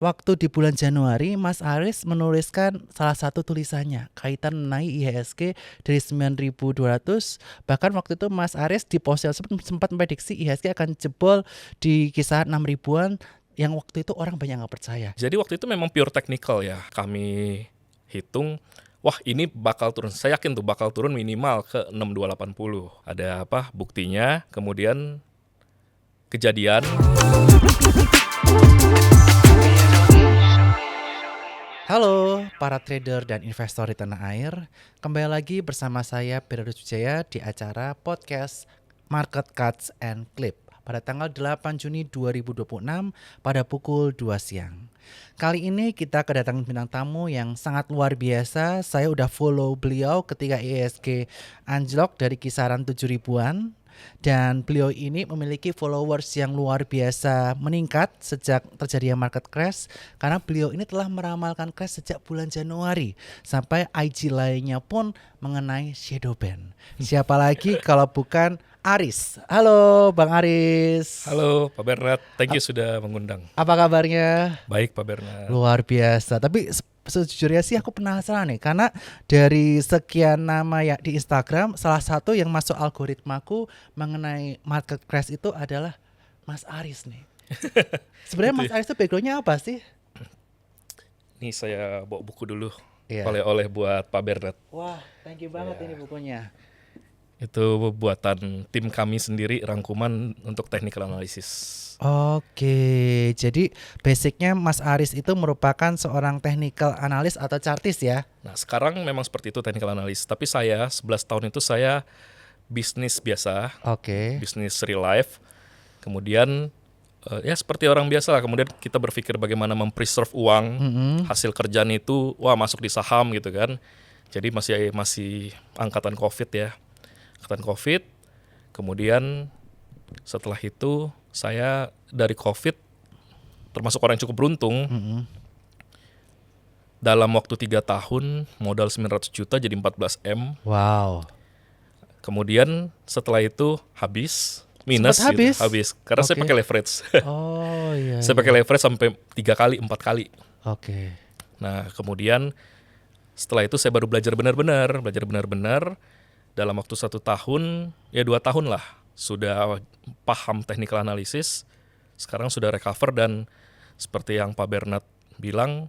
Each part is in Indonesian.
Waktu di bulan Januari, Mas Aris menuliskan salah satu tulisannya kaitan mengenai IHSG dari 9.200. Bahkan waktu itu Mas Aris di post yang sempat memprediksi IHSG akan jebol di kisaran 6 ribuan yang waktu itu orang banyak nggak percaya. Jadi waktu itu memang pure technical ya. Kami hitung, wah ini bakal turun. Saya yakin tuh bakal turun minimal ke 6280. Ada apa? Buktinya. Kemudian kejadian. Halo para trader dan investor di tanah air. Kembali lagi bersama saya Periodus Wijaya di acara podcast Market Cuts and Clip pada tanggal 8 Juni 2026 pada pukul 2 siang. Kali ini kita kedatangan bintang tamu yang sangat luar biasa. Saya udah follow beliau ketika IHSG anjlok dari kisaran 7 ribuan. Dan beliau ini memiliki followers yang luar biasa meningkat sejak terjadinya market crash, karena beliau ini telah meramalkan crash sejak bulan Januari sampai IG lainnya pun mengenai shadow ban. Siapa lagi kalau bukan Aris. Halo Bang Aris. Halo Pak Bernard, thank you sudah mengundang. Apa kabarnya? Baik Pak Bernard. Luar biasa. Tapi sejujurnya sih aku penasaran nih, karena dari sekian nama ya di Instagram, salah satu yang masuk algoritmaku mengenai market crash itu adalah Mas Aris nih. Sebenarnya Mas Aris itu backgroundnya apa sih? Nih saya bawa buku dulu. Iya. Oleh-oleh buat Pak Bernard. Wah, thank you banget ini bukunya. Itu buatan tim kami sendiri, rangkuman untuk technical analysis. Oke, jadi basicnya Mas Aris itu merupakan seorang technical analyst atau chartist ya? Nah sekarang memang seperti itu technical analysis. Tapi saya 11 tahun itu saya bisnis biasa, Oke. bisnis real life. Kemudian ya seperti orang biasa lah. Kemudian kita berpikir bagaimana mempreserve uang, hasil kerjaan itu masuk di saham gitu kan. Jadi masih angkatan COVID ya. Angkatan COVID. Kemudian setelah itu saya dari COVID termasuk orang yang cukup beruntung. Dalam waktu 3 tahun modal 900 juta jadi 14 M. Wow. Kemudian setelah itu habis, minus Sempat habis? gitu, habis. Karena saya Oke. pakai leverage. Oh iya. Saya pakai leverage sampai 3 kali, 4 kali. Oke. Nah kemudian setelah itu saya baru belajar benar-benar. Dalam waktu 1 tahun, ya 2 tahun lah, sudah paham technical analysis. Sekarang sudah recover dan seperti yang Pak Bernard bilang,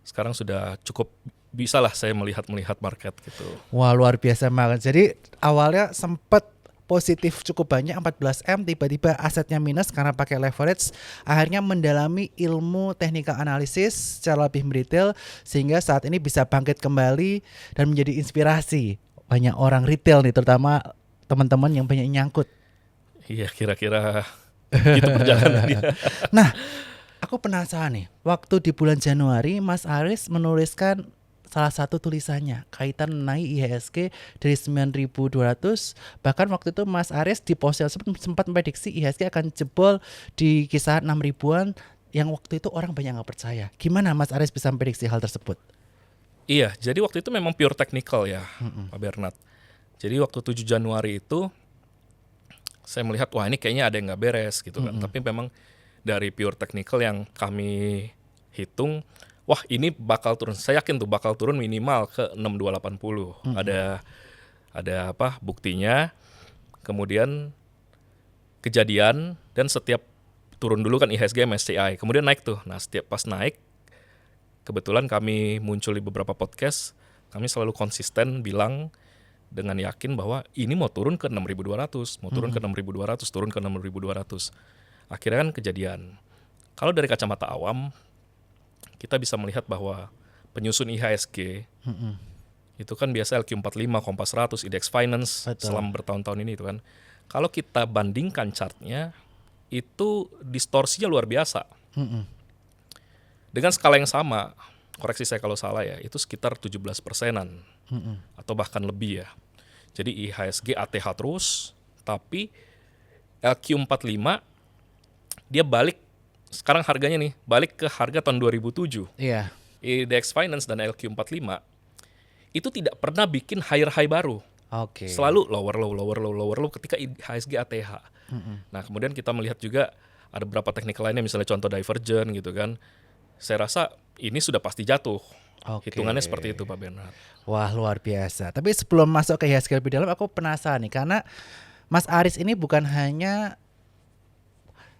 sekarang sudah cukup bisa lah saya melihat market gitu. Wah, luar biasa banget. Jadi awalnya sempat positif cukup banyak 14 M, tiba-tiba asetnya minus karena pakai leverage. Akhirnya mendalami ilmu technical analysis secara lebih mendetail sehingga saat ini bisa bangkit kembali dan menjadi inspirasi banyak orang retail nih, terutama teman-teman yang banyak nyangkut. Iya, kira-kira gitu perjalanannya. Nah, aku penasaran nih. Waktu di bulan Januari, Mas Aris menuliskan salah satu tulisannya kaitan mengenai IHSG dari 9.200. Bahkan waktu itu Mas Aris di post yang sempat memprediksi IHSG akan jebol di kisaran 6 ribuan yang waktu itu orang banyak nggak percaya. Gimana Mas Aris bisa memprediksi hal tersebut? Iya, jadi waktu itu memang pure technical ya, Pak Bernard. Jadi waktu 7 Januari itu saya melihat wah ini kayaknya ada yang nggak beres gitu kan. Tapi memang dari pure technical yang kami hitung, wah ini bakal turun. Saya yakin tuh bakal turun minimal ke 6280. Ada apa? Buktinya. Kemudian kejadian dan setiap turun dulu kan IHSG MSCI. Kemudian naik tuh. Nah, setiap pas naik kebetulan kami muncul di beberapa podcast, kami selalu konsisten bilang dengan yakin bahwa ini mau turun ke 6.200, mau turun ke 6.200, turun ke 6.200. Akhirnya kan kejadian. Kalau dari kacamata awam, kita bisa melihat bahwa penyusun IHSG itu kan biasa LQ45, Kompas 100, Index Finance. Betul. Selama bertahun-tahun ini itu kan. Kalau kita bandingkan chartnya, itu distorsinya luar biasa. Dengan skala yang sama, koreksi saya kalau salah ya, itu sekitar 17%-an atau bahkan lebih ya. Jadi IHSG ATH terus, tapi LQ45 dia balik, sekarang harganya nih, balik ke harga tahun 2007. Iya. Index Finance dan LQ45 itu tidak pernah bikin higher high baru. Oke. Selalu lower low ketika IHSG ATH. Nah kemudian kita melihat juga ada beberapa teknik lainnya, misalnya contoh divergent gitu kan. saya rasa ini sudah pasti jatuh. Oke. Hitungannya seperti itu Pak Bernard. Wah, luar biasa. Tapi sebelum masuk ke IHSG lebih dalam, aku penasaran nih karena Mas Aris ini bukan hanya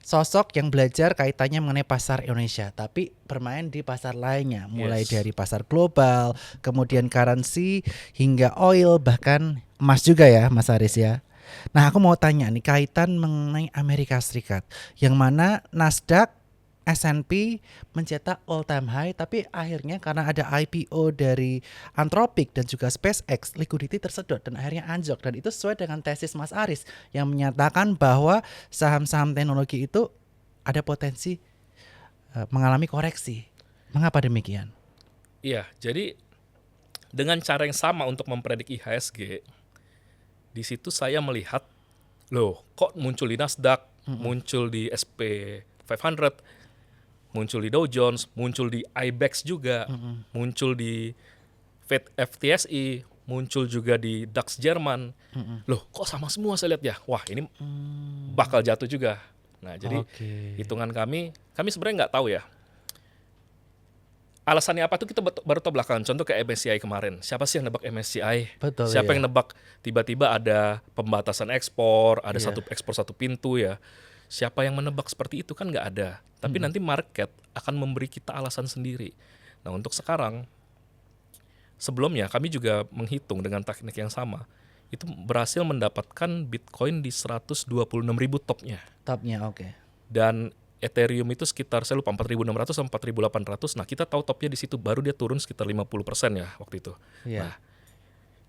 sosok yang belajar kaitannya mengenai pasar Indonesia, tapi bermain di pasar lainnya, mulai Yes. dari pasar global, kemudian currency, hingga oil, bahkan emas juga ya Mas Aris ya. Nah aku mau tanya nih kaitan mengenai Amerika Serikat, yang mana Nasdaq, S&P mencetak all time high, tapi akhirnya karena ada IPO dari Anthropic dan juga SpaceX, liquidity tersedot dan akhirnya anjlok. Dan itu sesuai dengan tesis Mas Aris yang menyatakan bahwa saham-saham teknologi itu ada potensi mengalami koreksi. Mengapa demikian? Iya, jadi dengan cara yang sama untuk mempredik IHSG, di situ saya melihat, loh kok muncul di Nasdaq, muncul di SP 500, muncul di Dow Jones, muncul di IBEX juga, muncul di FTSE, muncul juga di DAX Jerman. Loh, kok sama semua saya lihat ya? Wah, ini bakal jatuh juga. Nah, jadi hitungan kami sebenarnya nggak tahu ya. Alasannya apa tuh kita baru tahu belakangan. Contoh kayak MSCI kemarin. Siapa sih yang nebak MSCI? Betul, Siapa iya. yang nebak tiba-tiba ada pembatasan ekspor, ada Iya. satu ekspor satu pintu ya. Siapa yang menebak seperti itu kan nggak ada. Tapi nanti market akan memberi kita alasan sendiri. Nah untuk sekarang, sebelumnya kami juga menghitung dengan teknik yang sama. Itu berhasil mendapatkan Bitcoin di 126.000 topnya. Topnya oke. Dan Ethereum itu sekitar, saya lupa 4.600 sampai 4.800. Nah kita tahu topnya di situ, baru dia turun sekitar 50% ya waktu itu. Iya. Nah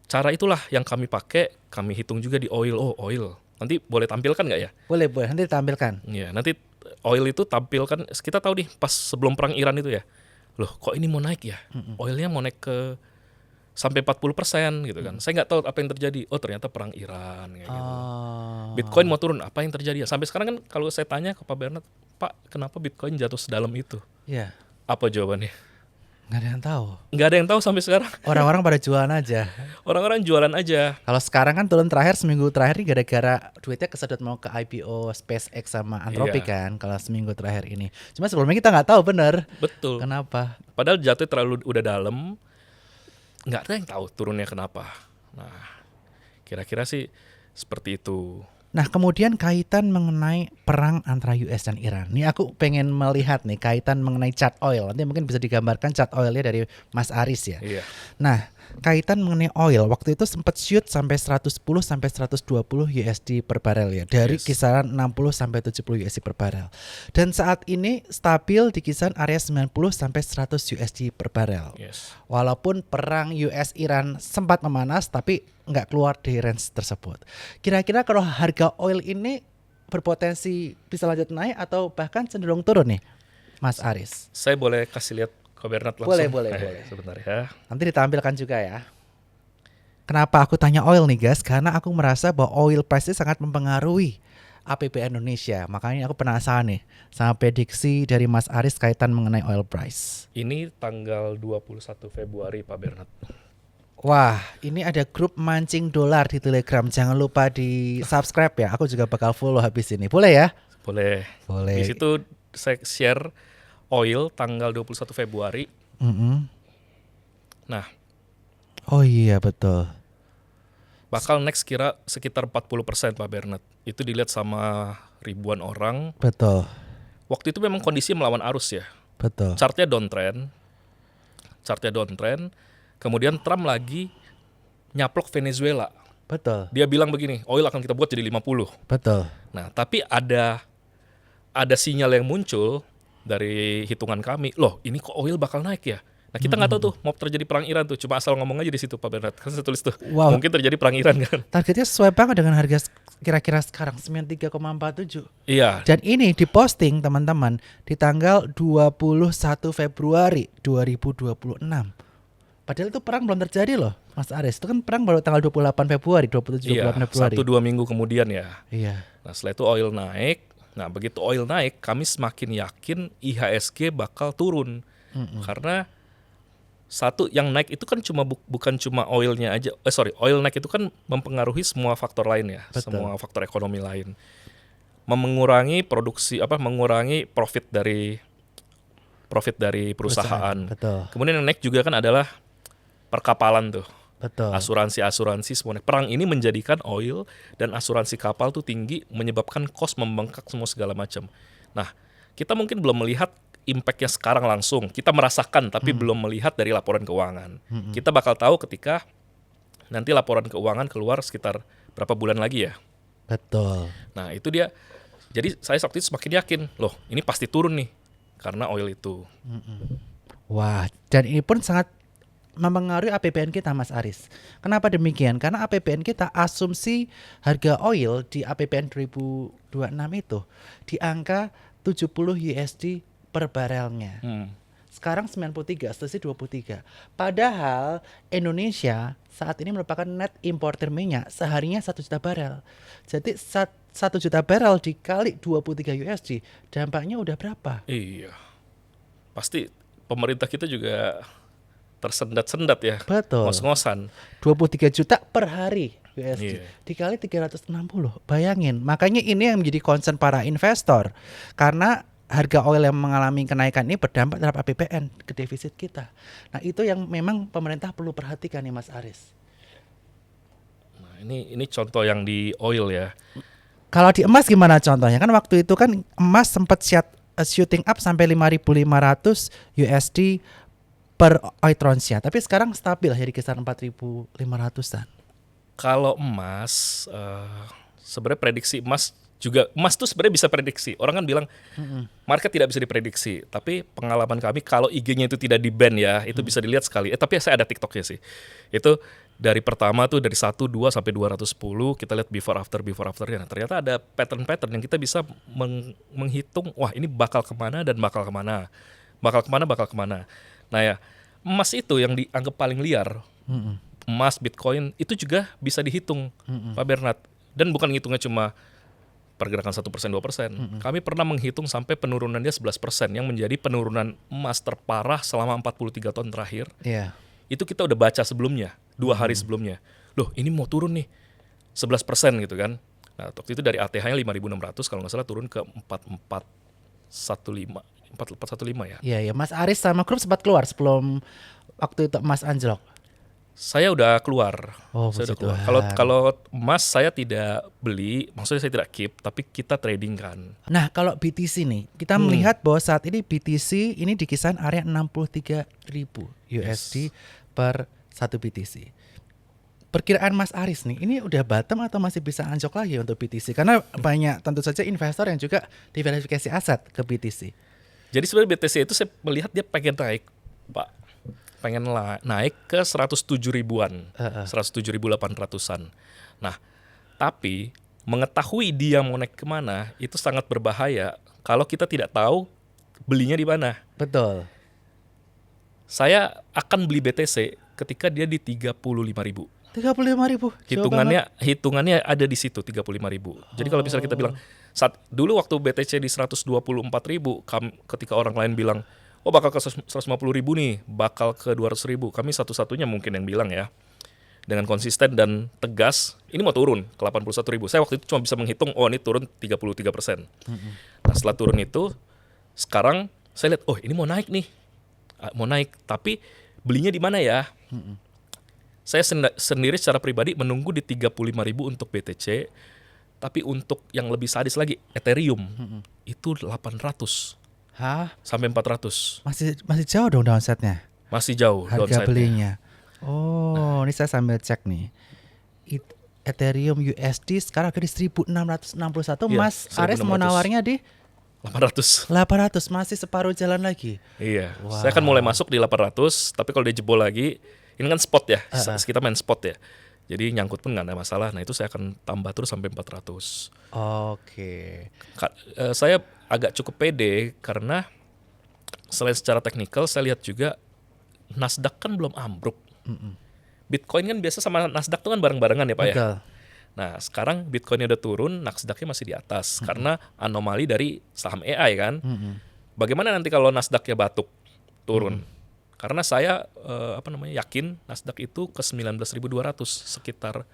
cara itulah yang kami pakai, kami hitung juga di oil. Oh oil, nanti boleh tampilkan nggak ya? Boleh, nanti ditampilkan. Ya, nanti oil itu tampilkan, kita tahu nih pas sebelum perang Iran itu ya, loh kok ini mau naik ya? Oilnya mau naik ke sampai 40% gitu kan. Saya nggak tahu apa yang terjadi. Oh ternyata perang Iran kayak gitu. Bitcoin mau turun, apa yang terjadi ya? Sampai sekarang kan kalau saya tanya ke Pak Bernard, Pak kenapa Bitcoin jatuh sedalam itu? Iya. Apa jawabannya? Nggak ada yang tahu. Nggak ada yang tahu sampai sekarang. Orang-orang pada jualan aja. Orang-orang jualan aja. Kalau sekarang kan turun terakhir seminggu terakhir ini gara-gara duitnya kesedot mau ke IPO SpaceX sama Anthropic Iya. kan kalau seminggu terakhir ini. Cuma sebelumnya kita nggak tahu benar. Betul. Kenapa? Padahal jatuh terlalu udah dalam, nggak ada yang tahu turunnya kenapa. Nah, kira-kira sih seperti itu. Nah kemudian kaitan mengenai perang antara US dan Iran. Nih aku pengen melihat nih kaitan mengenai chart oil. Nanti mungkin bisa digambarkan chart oilnya dari Mas Aris ya. Iya. Nah, kaitan mengenai oil, waktu itu sempat shoot sampai 110 sampai 120 USD per barel ya, dari Yes. kisaran 60 sampai 70 USD per barel. Dan saat ini stabil di kisaran area 90 sampai 100 USD per barel. Yes. Walaupun perang US Iran sempat memanas tapi nggak keluar dari range tersebut. Kira-kira kalau harga oil ini berpotensi bisa lanjut naik atau bahkan cenderung turun nih, Mas Aris? Saya boleh kasih lihat ke Bernard langsung? Boleh. Sebentar ya. Nanti ditampilkan juga ya. Kenapa aku tanya oil nih guys? Karena aku merasa bahwa oil price ini sangat mempengaruhi APBN Indonesia. Makanya aku penasaran nih sama prediksi dari Mas Aris kaitan mengenai oil price. Ini tanggal 21 Februari Pak Bernard. Wah, ini ada grup mancing dolar di Telegram. Jangan lupa di subscribe ya. Aku juga bakal follow habis ini. Boleh ya? Boleh. Boleh. Di situ saya share oil tanggal 21 Februari. Nah, oh iya betul. bakal next kira sekitar 40% Pak Bernard. Itu dilihat sama ribuan orang. Betul. Waktu itu memang kondisi melawan arus ya. Betul. Chartnya downtrend. Kemudian Trump lagi nyaplok Venezuela. Betul. Dia bilang begini, oil akan kita buat jadi 50. Betul. Nah, tapi ada sinyal yang muncul dari hitungan kami. Loh, ini kok oil bakal naik ya? Nah, kita nggak tahu tuh mau terjadi perang Iran tuh. Cuma asal ngomong aja di situ Pak Bernard. Kan saya tulis tuh. Wow. Mungkin terjadi perang Iran kan. Targetnya sesuai banget dengan harga kira-kira sekarang 93,47. Iya. Dan ini diposting teman-teman di tanggal 21 Februari 2026. Padahal itu perang belum terjadi loh, Mas Aris. Itu kan perang baru tanggal 28 Februari, 27 Iya, Februari. 1-2 minggu kemudian ya. Iya. Nah, setelah itu oil naik. Nah, begitu oil naik, kami semakin yakin IHSG bakal turun. Karena satu yang naik itu kan bukan cuma oilnya aja. Oil naik itu kan mempengaruhi semua faktor lain ya, Betul. semua faktor ekonomi lain. Mengurangi produksi mengurangi profit dari profit dari perusahaan. Betul. Kemudian yang naik juga kan adalah perkapalan tuh. Betul. Asuransi semua. Perang ini menjadikan oil dan asuransi kapal tuh tinggi, menyebabkan cost membengkak semua segala macam. Nah, kita mungkin belum melihat impact-nya sekarang langsung. Kita merasakan tapi belum melihat dari laporan keuangan. Kita bakal tahu ketika nanti laporan keuangan keluar sekitar berapa bulan lagi ya. Betul. Nah, itu dia. Jadi saya waktu itu semakin yakin, loh ini pasti turun nih karena oil itu. Wah, dan ini pun sangat mempengaruhi APBN kita, Mas Aris. Kenapa demikian? Karena APBN kita, asumsi harga oil di APBN 2026 itu di angka 70 USD per barelnya. Sekarang 93, selisih 23. Padahal Indonesia saat ini merupakan net importer minyak, seharinya 1 juta barel. Jadi 1 juta barel dikali 23 USD, dampaknya udah berapa? Iya. Pasti pemerintah kita juga tersendat-sendat ya. Betul. Ngos-ngosan. 23 juta per hari USD. Iya. Dikali 360. Bayangin. Makanya ini yang menjadi concern para investor. Karena harga oil yang mengalami kenaikan ini berdampak terhadap APBN, ke defisit kita. Nah, itu yang memang pemerintah perlu perhatikan nih, Mas Aris. Nah, ini contoh yang di oil ya. Kalau di emas gimana contohnya? Kan waktu itu kan emas sempat shooting up sampai 5.500 USD per ounce-nya, tapi sekarang stabil ya di kisaran 4.500-an. Kalau emas, sebenarnya prediksi emas tuh sebenarnya bisa prediksi. Orang kan bilang market tidak bisa diprediksi, tapi pengalaman kami kalau IG-nya itu tidak di-ban ya, itu bisa dilihat sekali. Tapi saya ada TikTok-nya sih. Itu dari pertama tuh dari 1, 2 sampai 210 kita lihat before afternya. Nah, ternyata ada pattern-pattern yang kita bisa menghitung, wah ini bakal kemana dan bakal kemana. Nah ya, emas itu yang dianggap paling liar. Emas, Bitcoin itu juga bisa dihitung, Pak Bernard. Dan bukan ngitungnya cuma pergerakan 1%, 2%. Kami pernah menghitung sampai penurunannya 11%, yang menjadi penurunan emas terparah selama 43 tahun terakhir. Iya. Itu kita udah baca sebelumnya, 2 hari sebelumnya. Loh ini mau turun nih, 11% gitu kan. Nah waktu itu dari ATH-nya 5.600, kalau nggak salah turun ke 4.415 ya. Iya, Mas Aris sama grup sempat keluar sebelum waktu itu emas anjlok. Saya udah keluar. Oh, Saya udah puji keluar. Tuhan. Kalau emas saya tidak beli, maksudnya saya tidak keep, tapi kita trading kan. Nah, kalau BTC nih, kita melihat bahwa saat ini BTC ini di kisaran area 63.000 USD per 1 BTC. Perkiraan Mas Aris nih, ini udah bottom atau masih bisa anjlok lagi untuk BTC? Karena banyak tentu saja investor yang juga diversifikasi aset ke BTC. Jadi sebenarnya BTC itu saya melihat dia pengen naik, Pak. Pengen naik ke 107 ribuan, 107.800-an. Nah, tapi mengetahui dia mau naik kemana itu sangat berbahaya kalau kita tidak tahu belinya di mana. Betul. Saya akan beli BTC ketika dia di 35.000. 35.000. Hitungannya ada di situ 35.000. Jadi kalau misalnya kita bilang dulu waktu BTC di 124.000, ketika orang lain bilang, oh bakal ke 150.000 nih, bakal ke 200.000. Kami satu-satunya mungkin yang bilang ya, dengan konsisten dan tegas, ini mau turun ke 81.000. Saya waktu itu cuma bisa menghitung, oh ini turun 33%. Nah setelah turun itu, sekarang saya lihat, oh ini mau naik nih, mau naik. Tapi belinya di mana ya? Saya sendiri secara pribadi menunggu di 35.000 untuk BTC, tapi untuk yang lebih sadis lagi, Ethereum itu 800. Hah? Sampai 400. Masih jauh dong downside-nya. Masih jauh harga downside-nya. belinya. Oh, ini saya sambil cek nih. Ethereum USD sekarang harga di 1.661. Iya, Mas Aris 1.600. mau nawarnya di 800. 800, masih separuh jalan lagi. Iya. Wow. Saya kan mulai masuk di 800, tapi kalau dia jebol lagi, ini kan spot ya. Kita main spot ya. Jadi nyangkut pun nggak ada masalah. Nah itu saya akan tambah terus sampai 400. Oke. Saya agak cukup pede karena selain secara teknikal, saya lihat juga Nasdaq kan belum ambruk. Bitcoin kan biasa sama Nasdaq tuh kan bareng-barengan ya Pak ya. Betul. Nah sekarang Bitcoinnya udah turun, Nasdaqnya masih di atas karena anomali dari saham AI kan. Bagaimana nanti kalau Nasdaqnya batuk turun? Karena saya yakin Nasdaq itu ke 19.200 sekitar,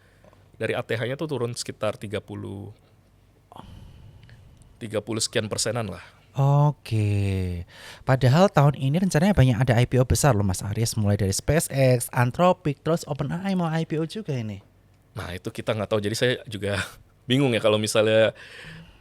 dari ATH-nya tuh turun sekitar 30 sekian persenan lah. Oke. Padahal tahun ini rencananya banyak ada IPO besar loh Mas Aris, mulai dari SpaceX, Anthropic, terus OpenAI mau IPO juga ini. Nah itu kita nggak tahu, jadi saya juga bingung ya kalau misalnya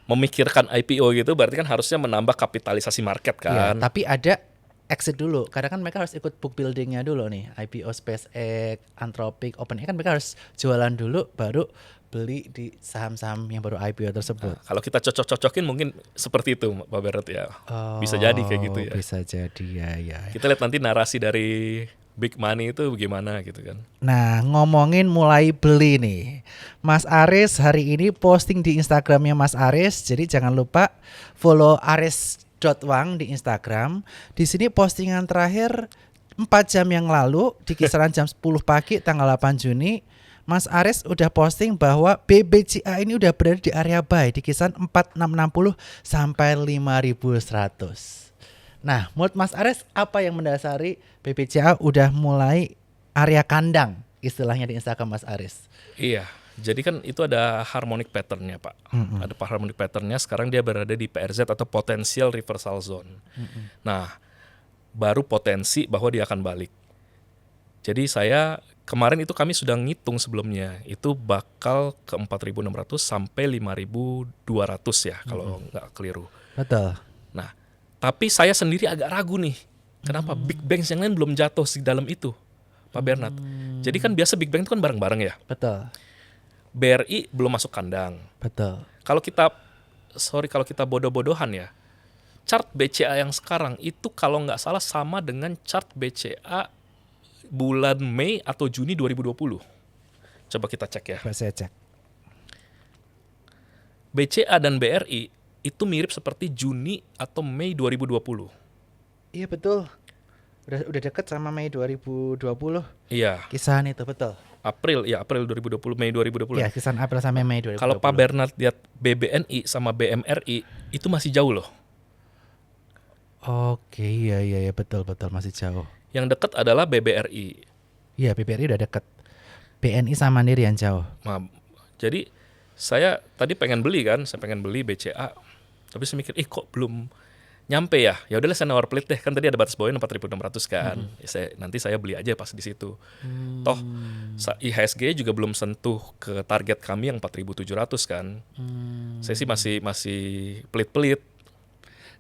memikirkan IPO gitu, berarti kan harusnya menambah kapitalisasi market Iya, kan. tapi ada exit dulu. Karena kan mereka harus ikut book buildingnya dulu nih. IPO SpaceX, Anthropic, OpenAI kan mereka harus jualan dulu baru beli di saham-saham yang baru IPO tersebut. Nah, kalau kita cocok-cocokin mungkin seperti itu Pak Bernard ya. Bisa jadi kayak gitu ya. Bisa jadi ya. Kita lihat nanti narasi dari big money itu bagaimana gitu kan. Nah, ngomongin mulai beli nih. Mas Aris hari ini posting di Instagramnya Mas Aris. Jadi jangan lupa follow aris.wang di Instagram. Di sini postingan terakhir 4 jam yang lalu di kisaran jam 10 pagi tanggal 8 Juni. Mas Aris udah posting bahwa BBCA ini udah berada di area buy di kisaran 4660 sampai 5100. Nah, menurut Mas Aris apa yang mendasari BBCA udah mulai area kandang istilahnya di Instagram Mas Aris? Iya, jadi kan itu ada harmonic patternnya Pak. Ada harmonic patternnya, sekarang dia berada di PRZ atau potential reversal zone. Nah, baru potensi bahwa dia akan balik. Jadi saya kemarin itu kami sudah ngitung sebelumnya, itu bakal ke 4.600 sampai 5.200 ya kalau nggak keliru. Betul. Nah, tapi saya sendiri agak ragu nih. Kenapa big banks yang lain belum jatuh di dalam itu, Pak Bernard? Jadi kan biasa big bang itu kan bareng-bareng ya. Betul. BRI belum masuk kandang. Betul. Kalau kita bodoh-bodohan ya, chart BCA yang sekarang itu kalau nggak salah sama dengan chart BCA bulan Mei atau Juni 2020. Coba kita cek ya. Coba saya cek. BCA dan BRI itu mirip seperti Juni atau Mei 2020. Iya betul. Udah deket sama Mei 2020. Iya. Kisaran itu betul. April 2020, Mei 2020. Iya, kisaran April sampai Mei 2020. Kalau Pak Bernard lihat BBNI sama BMRI itu masih jauh loh. Oke, iya betul masih jauh. Yang dekat adalah BBRI. Iya, BBRI udah deket. BNI sama Mandiri yang jauh. Nah, jadi saya tadi pengen beli BCA, tapi saya mikir, kok belum nyampe ya? Ya udahlah saya nawar pelit deh, kan tadi ada batas bawahnya 4.600 kan. Nanti saya beli aja pas di situ. Toh IHSG juga belum sentuh ke target kami yang 4.700 kan. Saya sih masih pelit-pelit.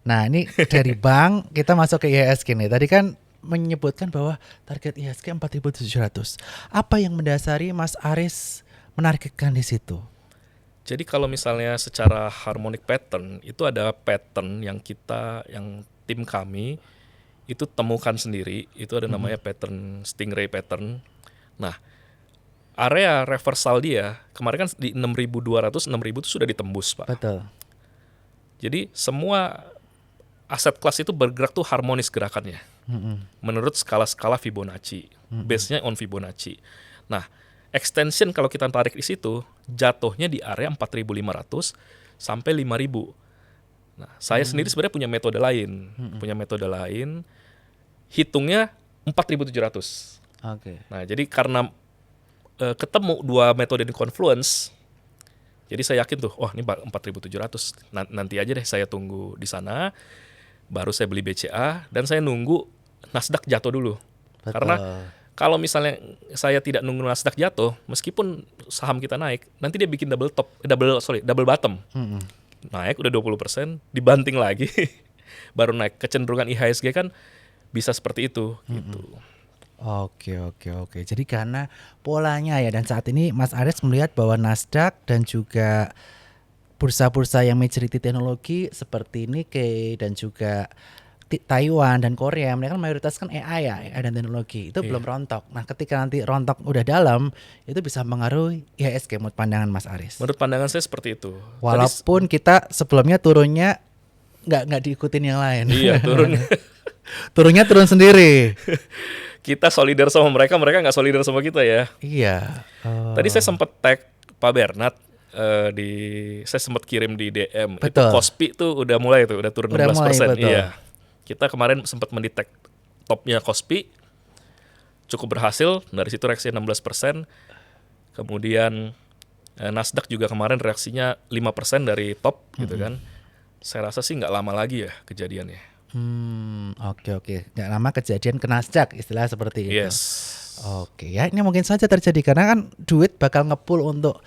Nah, ini dari bank kita masuk ke IHSG nih. Tadi kan menyebutkan bahwa target IHSG 4.700. Apa yang mendasari Mas Aris menargetkan di situ? Jadi kalau misalnya secara harmonic pattern, itu ada pattern yang tim kami itu temukan sendiri, itu ada namanya pattern stingray pattern. Nah, area reversal dia kemarin kan di 6.200, 6.000 itu sudah ditembus, Pak. Betul. Jadi semua aset kelas itu bergerak tuh harmonis gerakannya. Menurut skala-skala Fibonacci. Base-nya on Fibonacci. Nah, extension kalau kita tarik di situ, jatuhnya di area 4.500 sampai 5.000. Nah, saya sendiri sebenarnya punya metode lain. Hitungnya 4.700. Oke. Nah, jadi karena ketemu dua metode ini confluence, jadi saya yakin tuh, ini 4.700. Nanti aja deh saya tunggu di sana, baru saya beli BCA dan saya nunggu Nasdaq jatuh dulu. Betul. Karena kalau misalnya saya tidak nunggu Nasdaq jatuh, meskipun saham kita naik, nanti dia bikin double bottom. Naik udah 20%, dibanting lagi, baru naik. Kecenderungan IHSG kan bisa seperti itu gitu. Oke. Jadi karena polanya ya, dan saat ini Mas Aris melihat bahwa Nasdaq dan juga bursa-bursa yang majority teknologi seperti Nikkei dan juga Taiwan dan Korea, mereka kan mayoritas kan AI dan teknologi itu belum rontok. Nah, ketika nanti rontok udah dalam, itu bisa mengaruhi IHSG menurut pandangan Mas Aris. Menurut pandangan saya seperti itu. Walaupun kita sebelumnya turunnya nggak diikutin yang lain. Iya, turunnya turun sendiri. Kita solidar sama mereka nggak solidar sama kita ya. Iya. Tadi saya sempat tag Pak Bernard, saya sempat kirim di DM. Betul. Itu Kospi tuh udah mulai turun 16%. Iya. Kita kemarin sempat mendetect topnya Kospi, cukup berhasil, dari situ reaksi 16%. Kemudian Nasdaq juga kemarin reaksinya 5% dari top gitu kan. Saya rasa sih nggak lama lagi ya kejadiannya. Oke. Nggak lama kejadian ke Nasdaq, istilah seperti itu. Yes. Oke, ya ini mungkin saja terjadi karena kan duit bakal ngepull untuk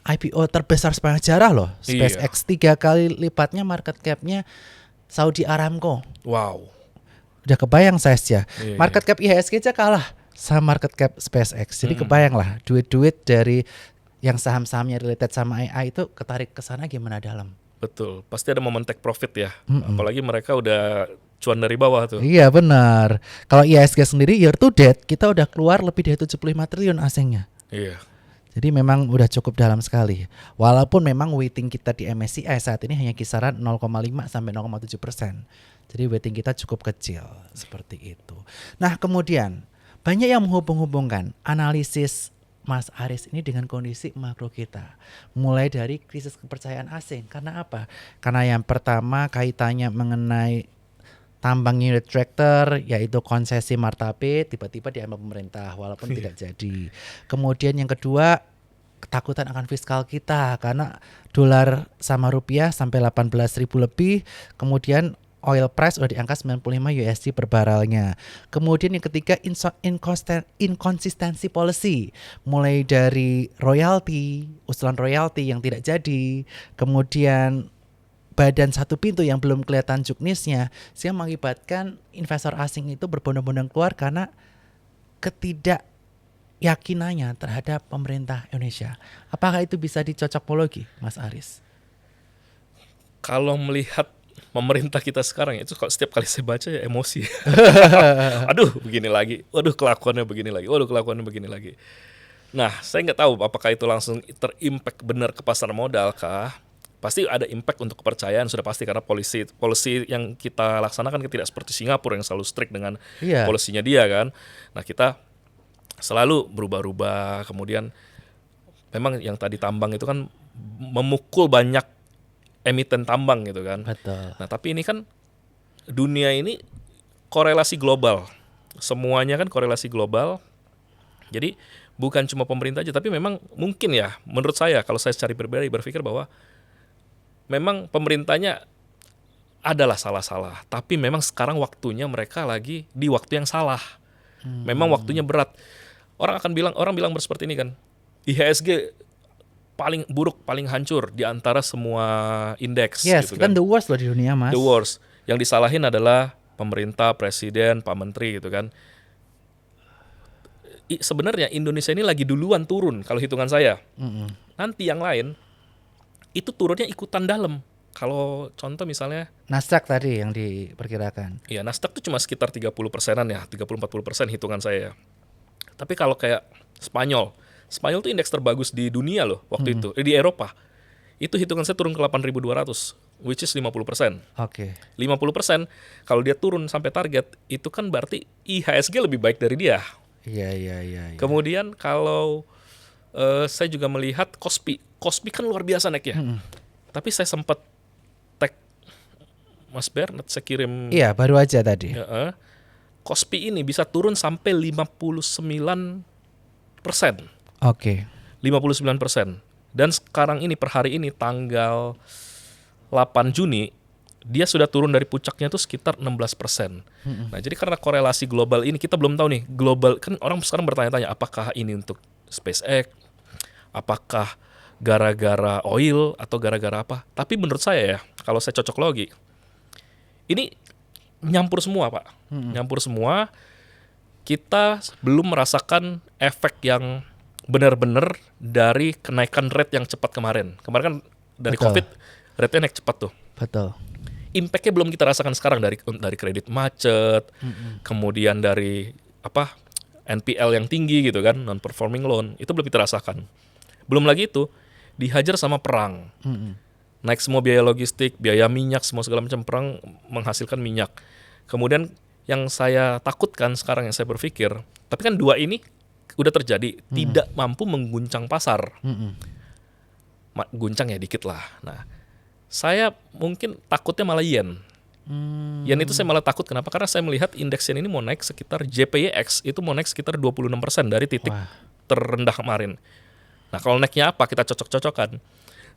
IPO terbesar sepanjang sejarah loh. Iya. SpaceX 3 kali lipatnya market cap-nya Saudi Aramco. Wow. Udah kebayang size-nya. Iya, Market cap IHSG aja kalah sama market cap SpaceX. Jadi kebayang lah duit-duit dari yang saham-sahamnya related sama AI itu ketarik ke sana gimana dalam. Betul. Pasti ada momen take profit ya. Apalagi mereka udah cuan dari bawah tuh. Iya benar. Kalau IHSG sendiri year to date kita udah keluar lebih dari 75 triliun asingnya. Iya. Jadi memang udah cukup dalam sekali. Walaupun memang weighting kita di MSCI saat ini hanya kisaran 0,5 sampai 0,7%. Jadi weighting kita cukup kecil seperti itu. Nah kemudian banyak yang menghubung-hubungkan analisis Mas Aris ini dengan kondisi makro kita. Mulai dari krisis kepercayaan asing. Karena apa? Karena yang pertama kaitannya mengenai tambang unit tractor, yaitu konsesi Martabe tiba-tiba diambil pemerintah walaupun tidak jadi. Kemudian yang kedua ketakutan akan fiskal kita karena dolar sama rupiah sampai 18.000 lebih. Kemudian oil price udah di angka 95 USD per barrelnya. Kemudian yang ketiga inconsistency policy, mulai dari royalty, usulan royalty yang tidak jadi, kemudian badan satu pintu yang belum kelihatan juknisnya, sehingga mengakibatkan investor asing itu berbondong-bondong keluar karena ketidakyakinannya terhadap pemerintah Indonesia. Apakah itu bisa dicocokologi, Mas Aris? Kalau melihat pemerintah kita sekarang itu kalau setiap kali saya baca ya emosi. Aduh begini lagi, waduh kelakuannya begini lagi, waduh kelakuannya begini lagi. Nah saya nggak tahu apakah itu langsung terimpact benar ke pasar modal kah? Pasti ada impact untuk kepercayaan sudah pasti karena policy yang kita laksanakan tidak seperti Singapura yang selalu strict dengan polisinya dia kan. Nah kita selalu berubah-ubah. Kemudian memang yang tadi tambang itu kan memukul banyak emiten tambang gitu kan. Betul. Nah tapi ini kan dunia ini korelasi global. Semuanya kan korelasi global. Jadi bukan cuma pemerintah aja tapi memang mungkin ya menurut saya kalau saya secara pribadi berpikir bahwa memang pemerintahnya adalah salah-salah, tapi memang sekarang waktunya mereka lagi di waktu yang salah. Memang waktunya berat. Orang bilang seperti ini kan. IHSG paling buruk, paling hancur di antara semua indeks. Yes, gitu kan kan. the worst loh di dunia, Mas. The worst. Yang disalahin adalah pemerintah, presiden, Pak Menteri gitu kan. Sebenarnya Indonesia ini lagi duluan turun kalau hitungan saya. Nanti yang lain itu turunnya ikutan dalam. Kalau contoh misalnya Nasdaq tadi yang diperkirakan. Iya, Nasdaq tuh cuma sekitar 30%-an ya, 30-40% hitungan saya. Tapi kalau kayak Spanyol tuh indeks terbagus di dunia loh waktu itu, di Eropa. Itu hitungan saya turun ke 8.200, which is 50%. Oke. 50% kalau dia turun sampai target, itu kan berarti IHSG lebih baik dari dia. Iya. Kemudian kalau saya juga melihat Kospi kan luar biasa naiknya. Tapi saya sempat tag Mas Bernard, saya kirim. Iya, baru aja tadi. Kospi ini bisa turun sampai 59%. Oke. 59%. Dan sekarang ini per hari ini tanggal 8 Juni dia sudah turun dari puncaknya itu sekitar 16%. Nah, jadi karena korelasi global ini kita belum tahu nih, global kan orang sekarang bertanya-tanya apakah ini untuk SpaceX, apakah gara-gara oil atau gara-gara apa. Tapi menurut saya ya, kalau saya cocok logi, ini nyampur semua, Pak. Nyampur semua. Kita belum merasakan efek yang benar-benar dari kenaikan rate yang cepat kemarin. Kemarin kan dari COVID, rate-nya naik cepat tuh. Betul. Impact-nya belum kita rasakan sekarang dari kredit macet, kemudian dari NPL yang tinggi gitu kan, non performing loan, itu belum kita rasakan. Belum lagi itu dihajar sama perang. Naik semua biaya logistik, biaya minyak, semua segala macam, perang menghasilkan minyak. Kemudian yang saya takutkan sekarang, yang saya berpikir, tapi kan dua ini udah terjadi, tidak mampu mengguncang pasar. Guncang ya dikit lah. Nah, saya mungkin takutnya malah yen. Yen itu saya malah takut, kenapa? Karena saya melihat indeks yen ini mau naik sekitar, JPYX itu mau naik sekitar 26% dari titik terendah kemarin. Nah kalau naiknya apa, kita cocok-cocokkan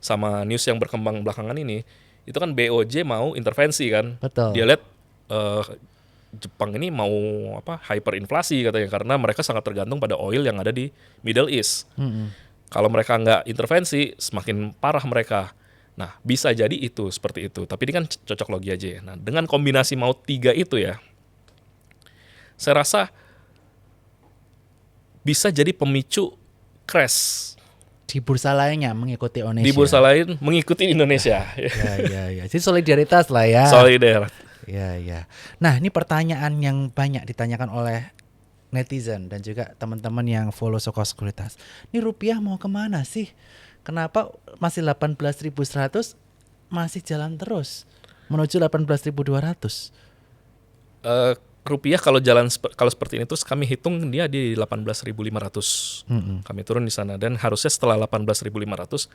sama news yang berkembang belakangan ini, itu kan BOJ mau intervensi kan. Betul. Dia lihat Jepang ini mau hyperinflasi katanya karena mereka sangat tergantung pada oil yang ada di Middle East. Kalau mereka nggak intervensi, semakin parah mereka. Nah, bisa jadi itu seperti itu. Tapi ini kan cocok logi aja. Nah, dengan kombinasi mau 3 itu ya, saya rasa bisa jadi pemicu crash Di bursa lainnya mengikuti Indonesia. di bursa lain mengikuti Indonesia. Ya. Jadi solidaritas lah ya. Solider. Ya. Nah, ini pertanyaan yang banyak ditanyakan oleh netizen dan juga teman-teman yang follow Soko Sekuritas. Ini rupiah mau kemana sih? Kenapa masih 18.100 masih jalan terus menuju 18.200? Rupiah kalau kalau seperti ini terus kami hitung dia di 18.500. Kami turun di sana dan harusnya setelah 18.500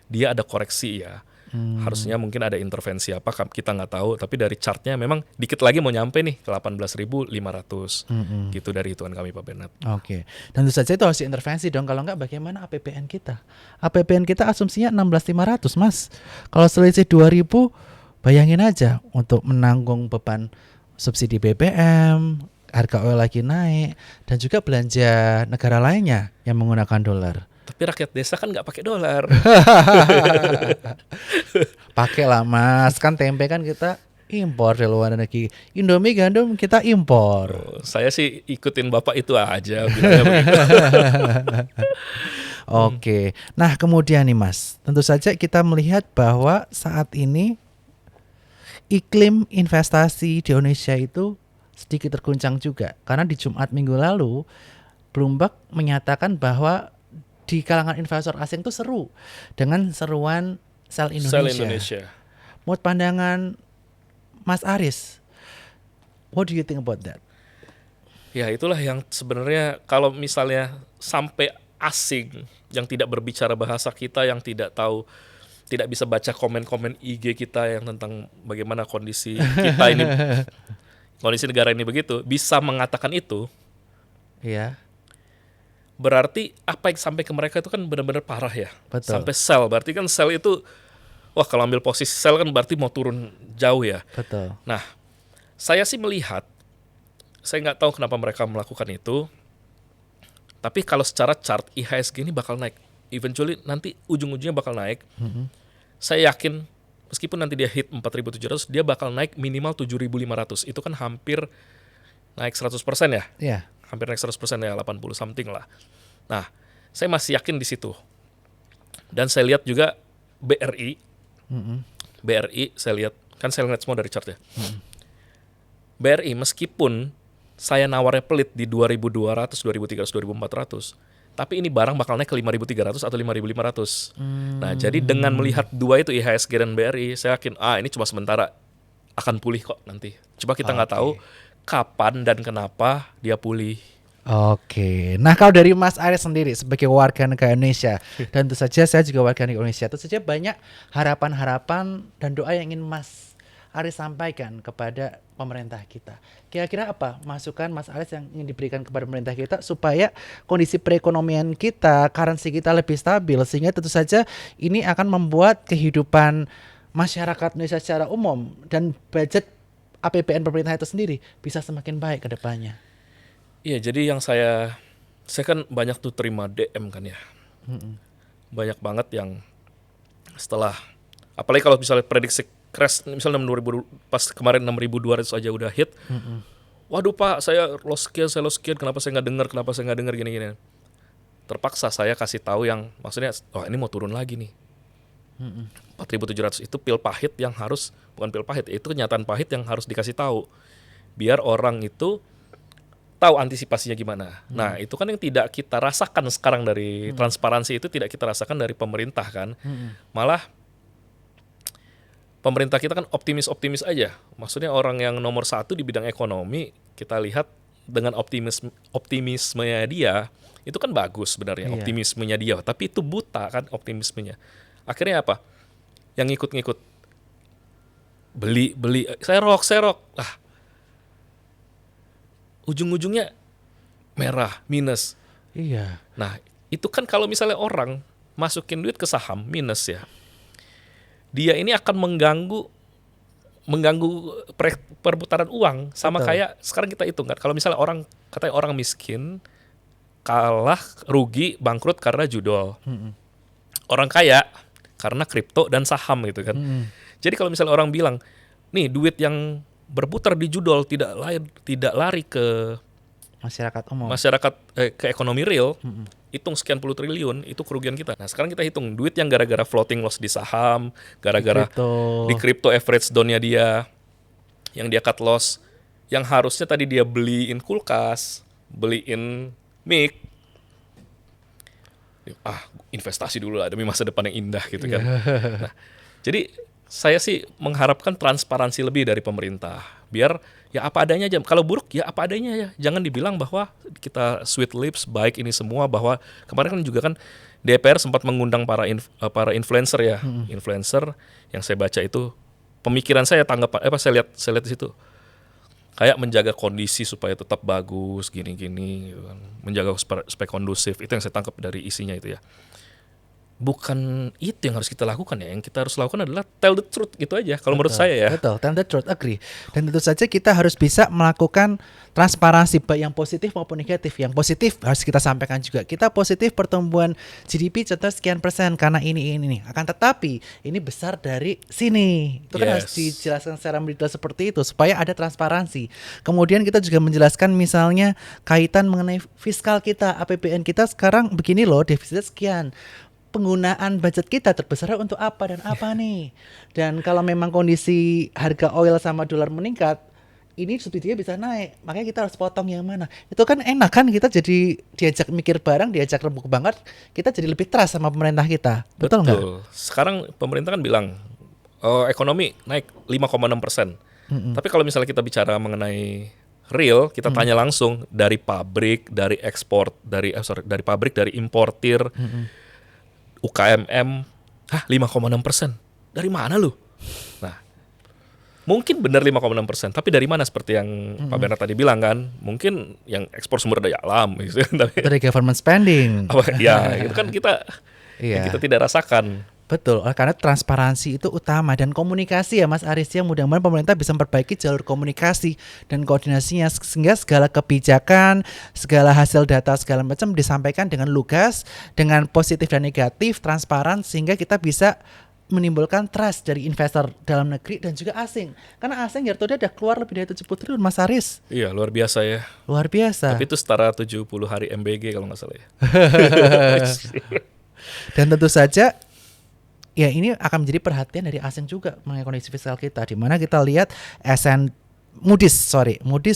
dia ada koreksi ya. Harusnya mungkin ada intervensi apa kita nggak tahu, tapi dari chartnya memang dikit lagi mau nyampe nih ke 18.500 gitu dari hitungan kami Pak Bernard. Oke. Tentu saja itu harus intervensi dong, kalau nggak bagaimana APBN kita? APBN kita asumsinya 16.500 Mas. Kalau selisih 2.000 bayangin aja untuk menanggung beban subsidi BBM, harga oil lagi naik, dan juga belanja negara lainnya yang menggunakan dolar. Tapi rakyat desa kan nggak pakai dolar. Pakai lah Mas, kan tempe kan kita impor dari luar negeri. Indomie gandum kita impor. Saya sih ikutin Bapak itu aja bilangnya begitu. Oke. Nah, kemudian nih Mas, tentu saja kita melihat bahwa saat ini iklim investasi di Indonesia itu sedikit terguncang juga. Karena di Jumat minggu lalu Bloomberg menyatakan bahwa di kalangan investor asing itu seru dengan seruan Sell Indonesia. Menurut pandangan Mas Aris, what do you think about that? Ya itulah yang sebenarnya kalau misalnya sampai asing yang tidak berbicara bahasa kita, yang tidak tahu, tidak bisa baca komen-komen IG kita yang tentang bagaimana kondisi kita ini, kondisi negara ini begitu, bisa mengatakan itu, Iya. berarti apa yang sampai ke mereka itu kan benar-benar parah ya. Betul. Sampai sell, berarti kan sell itu, wah kalau ambil posisi sell kan berarti mau turun jauh ya. Betul. Nah, saya sih melihat, saya nggak tahu kenapa mereka melakukan itu, tapi kalau secara chart IHSG ini bakal naik. Eventually nanti ujung-ujungnya bakal naik. Saya yakin meskipun nanti dia hit 4.700, dia bakal naik minimal 7.500. Itu kan hampir naik 100% ya. Iya. Hampir naik 100% ya, 80 something lah. Nah, saya masih yakin di situ. Dan saya lihat juga BRI. BRI saya lihat, kan saya lihat semua dari chart ya. BRI meskipun saya nawarnya pelit di 2.200, 2.300, 2.400, tapi ini barang bakal naik ke 5.300 atau 5.500. Nah, jadi dengan melihat dua itu IHSG dan BRI, saya yakin ini cuma sementara, akan pulih kok nanti. Coba kita nggak tahu kapan dan kenapa dia pulih. Oke. Nah, kalau dari Mas Aris sendiri sebagai warga negara Indonesia dan tentu saja saya juga warga negara Indonesia, tentu saja banyak harapan-harapan dan doa yang ingin Mas Aris sampaikan kepada pemerintah kita. Kira-kira apa masukan Mas Aris yang ingin diberikan kepada pemerintah kita supaya kondisi perekonomian kita, currency kita lebih stabil, sehingga tentu saja ini akan membuat kehidupan masyarakat Indonesia secara umum dan budget APBN pemerintah itu sendiri bisa semakin baik ke depannya. Iya, jadi yang saya kan banyak tuh terima DM kan ya. Banyak banget yang setelah, apalagi kalau misalnya prediksi crash, misalnya 6.000, pas kemarin 6.200 aja udah hit. Waduh Pak, saya loss sekian, kenapa saya nggak dengar gini-gini. Terpaksa saya kasih tahu yang maksudnya, ini mau turun lagi nih. 4.700 itu pil pahit yang harus, bukan pil pahit, itu kenyataan pahit yang harus dikasih tahu. Biar orang itu tahu antisipasinya gimana. Nah, itu kan yang tidak kita rasakan sekarang dari transparansi itu tidak kita rasakan dari pemerintah kan. Malah pemerintah kita kan optimis aja. Maksudnya orang yang nomor 1 di bidang ekonomi, kita lihat dengan optimismenya dia, itu kan bagus sebenarnya optimismenya dia. Tapi itu buta kan optimismenya. Akhirnya apa? Yang ngikut-ngikut. Beli, serok. Ujung-ujungnya merah, minus. Iya. Nah, itu kan kalau misalnya orang masukin duit ke saham, minus ya. dia ini akan mengganggu perputaran uang. Sama Betul. kayak sekarang kita hitung kan, kalau misalnya katanya orang miskin kalah, rugi, bangkrut karena judol. Orang kaya karena kripto dan saham gitu kan. Jadi kalau misalnya orang bilang, nih duit yang berputar di judol tidak lari ke Masyarakat umum. ke ekonomi real, hitung sekian puluh triliun, itu kerugian kita. Nah sekarang kita hitung duit yang gara-gara floating loss di saham, gara-gara di crypto average down-nya dia, yang dia cut loss, yang harusnya tadi dia beliin kulkas, beliin mic, investasi dulu lah demi masa depan yang indah gitu kan. Nah, jadi saya sih mengharapkan transparansi lebih dari pemerintah, biar ya apa adanya aja. Kalau buruk ya apa adanya ya. Jangan dibilang bahwa kita sweet lips baik ini semua, bahwa kemarin kan juga kan DPR sempat mengundang para influencer ya. Influencer yang saya baca itu, pemikiran saya saya lihat di situ. Kayak menjaga kondisi supaya tetap bagus gini-gini gitu kan. Menjaga supaya kondusif. Itu yang saya tangkap dari isinya itu ya. Bukan itu yang harus kita lakukan ya. Yang kita harus lakukan adalah tell the truth gitu aja. Kalau menurut saya ya. Betul, tell the truth, agree. Dan tentu saja kita harus bisa melakukan transparansi baik yang positif maupun negatif. Yang positif harus kita sampaikan juga. Kita positif pertumbuhan GDP contoh sekian persen karena ini. Akan tetapi ini besar dari sini. Itu kan harus dijelaskan secara mendetail seperti itu supaya ada transparansi. Kemudian kita juga menjelaskan misalnya kaitan mengenai fiskal kita, APBN kita sekarang begini loh, defisitnya sekian. Penggunaan budget kita terbesar untuk apa dan apa nih. Dan kalau memang kondisi harga oil sama dolar meningkat, ini subsidinya bisa naik. Makanya kita harus potong yang mana. Itu kan enak kan, kita jadi diajak mikir bareng, diajak rembuk banget, kita jadi lebih trust sama pemerintah kita. Betul nggak? Sekarang pemerintah kan bilang ekonomi naik 5,6%. Tapi kalau misalnya kita bicara mengenai real, kita tanya langsung dari pabrik, dari ekspor, dari pabrik, dari importir, UKMM, 5,6%. Dari mana lu? Nah, mungkin benar 5,6%, tapi dari mana seperti yang Pak Bernard tadi bilang kan? Mungkin yang ekspor sumber daya alam gitu. Dari government spending. Ya, itu kan kita kita tidak rasakan. Betul, karena transparansi itu utama dan komunikasi ya Mas Aris, yang mudah-mudahan pemerintah bisa memperbaiki jalur komunikasi dan koordinasinya sehingga segala kebijakan, segala hasil data segala macam disampaikan dengan lugas, dengan positif dan negatif, transparan, sehingga kita bisa menimbulkan trust dari investor dalam negeri dan juga asing. Karena asing ya dia udah keluar lebih dari 70 triliun Mas Aris. Iya, luar biasa ya. Luar biasa. Tapi itu setara 70 hari MBG kalau nggak salah ya. Dan tentu saja ya ini akan menjadi perhatian dari asing juga mengenai kondisi fiskal kita, di mana kita lihat Moody's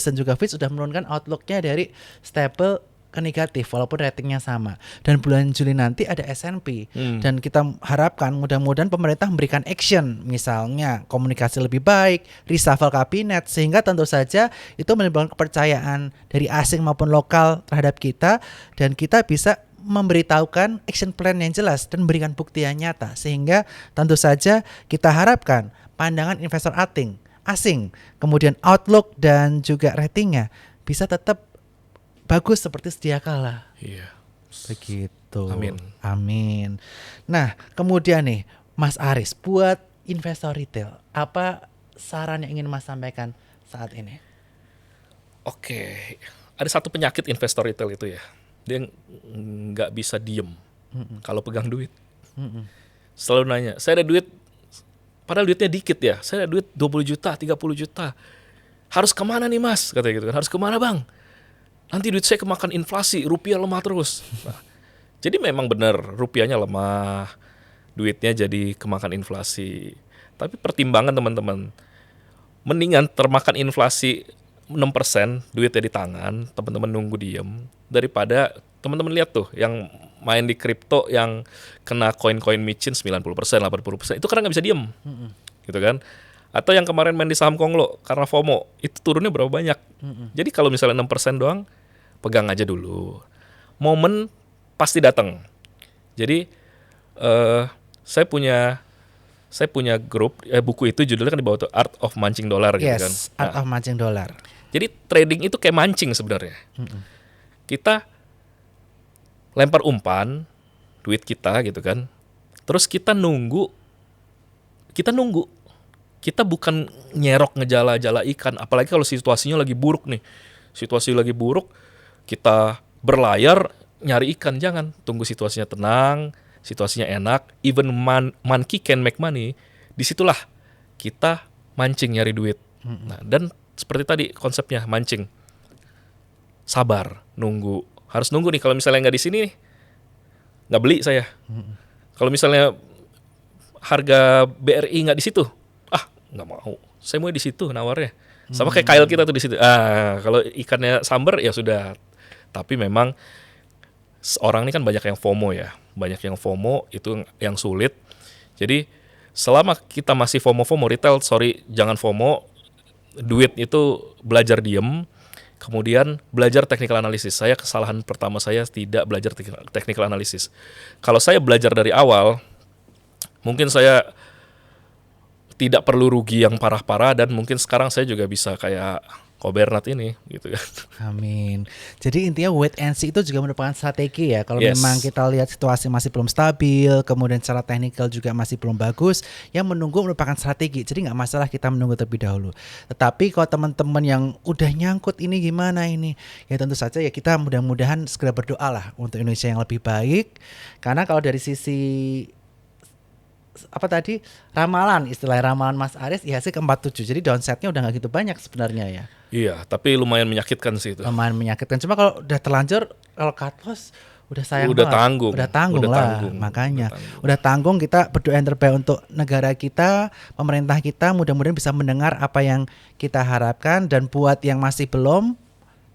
dan juga Fitch sudah menurunkan outlooknya dari stable ke negatif walaupun ratingnya sama. Dan bulan Juli nanti ada S&P dan kita harapkan mudah-mudahan pemerintah memberikan action, misalnya komunikasi lebih baik, reshuffle kabinet, sehingga tentu saja itu menimbulkan kepercayaan dari asing maupun lokal terhadap kita, dan kita bisa memberitahukan action plan yang jelas dan memberikan bukti yang nyata, sehingga tentu saja kita harapkan pandangan investor asing, kemudian outlook dan juga ratingnya bisa tetap bagus seperti sedia kala. Iya. Begitu. Amin. Nah, kemudian nih Mas Aris, buat investor retail, apa saran yang ingin Mas sampaikan saat ini? Oke, ada satu penyakit investor retail itu ya. Dia nggak bisa diem kalau pegang duit. Selalu nanya, saya ada duit, padahal duitnya dikit ya. Saya ada duit 20 juta, 30 juta. Harus kemana nih Mas? Katanya gitu kan. Harus kemana Bang? Nanti duit saya kemakan inflasi, rupiah lemah terus. Nah, jadi memang benar rupiahnya lemah, duitnya jadi kemakan inflasi. Tapi pertimbangan teman-teman, mendingan termakan inflasi 6%, duitnya di tangan, teman-teman nunggu diem, daripada teman-teman lihat tuh yang main di kripto yang kena koin-koin micin 90%, 80%, itu karena nggak bisa diem, gitu kan? Atau yang kemarin main di saham Konglo karena FOMO, itu turunnya berapa banyak? Jadi kalau misalnya 6% doang, pegang aja dulu. Momen pasti datang. Jadi saya punya grup, buku itu judulnya kan di bawah tuh Art of Mancing Dollar gitu kan. Art of Mancing Dollar. Jadi trading itu kayak mancing sebenarnya. Kita lempar umpan duit kita gitu kan. Terus kita nunggu kita nunggu. Kita bukan nyerok ngejala-jala ikan, apalagi kalau situasinya lagi buruk nih. Situasi lagi buruk, kita berlayar nyari ikan, jangan. Tunggu situasinya tenang, situasinya enak, even monkey can make money. Disitulah kita mancing nyari duit. Nah, dan seperti tadi konsepnya mancing. Sabar, nunggu. Harus nunggu nih, kalau misalnya nggak di sini nih, nggak beli saya. Kalau misalnya harga BRI nggak di situ, nggak mau. Saya mau di situ nawarnya. Sama kayak Kyle kita tuh di situ. Kalau ikannya samber ya sudah. Tapi memang orang ini kan banyak yang FOMO ya. Banyak yang FOMO itu yang sulit. Jadi selama kita masih FOMO retail, jangan FOMO. Duit itu belajar diem. Kemudian belajar technical analysis. Kesalahan pertama saya tidak belajar technical analysis. Kalau saya belajar dari awal, mungkin saya tidak perlu rugi yang parah-parah, dan mungkin sekarang saya juga bisa kayak Ko Bernard ini gitu kan. Amin. Jadi intinya wait and see itu juga merupakan strategi ya. Kalau Yes. memang kita lihat situasi masih belum stabil, kemudian secara teknikal juga masih belum bagus, yang menunggu merupakan strategi. Jadi nggak masalah kita menunggu terlebih dahulu. Tetapi kalau teman-teman yang udah nyangkut ini gimana ini, ya tentu saja ya kita mudah-mudahan segera berdoa lah untuk Indonesia yang lebih baik. Karena kalau dari sisi istilah ramalan Mas Aris IHSG ke 47, jadi downside-nya udah nggak gitu banyak sebenarnya ya. Iya, tapi lumayan menyakitkan sih itu. Lumayan menyakitkan, cuma kalau udah terlanjur, kalau cut loss udah sayang Udah banget. tanggung. Udah tanggung Udah lah, tanggung. makanya udah tanggung. Kita berdoa yang terbaik untuk negara kita, pemerintah kita, mudah-mudahan bisa mendengar apa yang kita harapkan. Dan buat yang masih belum,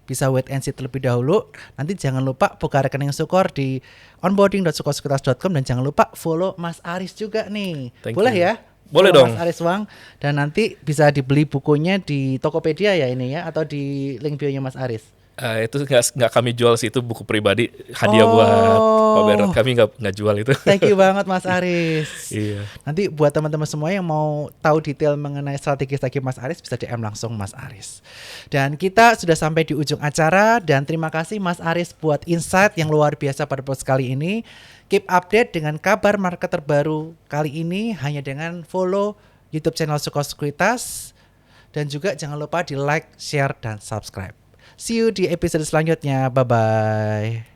bisa wait and see terlebih dahulu. Nanti jangan lupa buka rekening Sukor di onboarding.sukorsekuritas.com, dan jangan lupa follow Mas Aris juga nih. Thank Boleh you. ya? Boleh Follow dong. Mas Aris Wang, dan nanti bisa dibeli bukunya di Tokopedia ya ini ya, atau di link bio-nya Mas Aris. Itu nggak kami jual sih, itu buku pribadi hadiah buat Ko Bernard. Kami nggak jual itu. Thank you banget Mas Aris. Iya. Nanti buat teman-teman semua yang mau tahu detail mengenai strategi Mas Aris, bisa DM langsung Mas Aris. Dan kita sudah sampai di ujung acara, dan terima kasih Mas Aris buat insight yang luar biasa pada podcast kali ini. Keep update dengan kabar market terbaru kali ini hanya dengan follow YouTube channel Sukor Sekuritas, dan juga jangan lupa di like, share, dan subscribe. See you di episode selanjutnya. Bye-bye.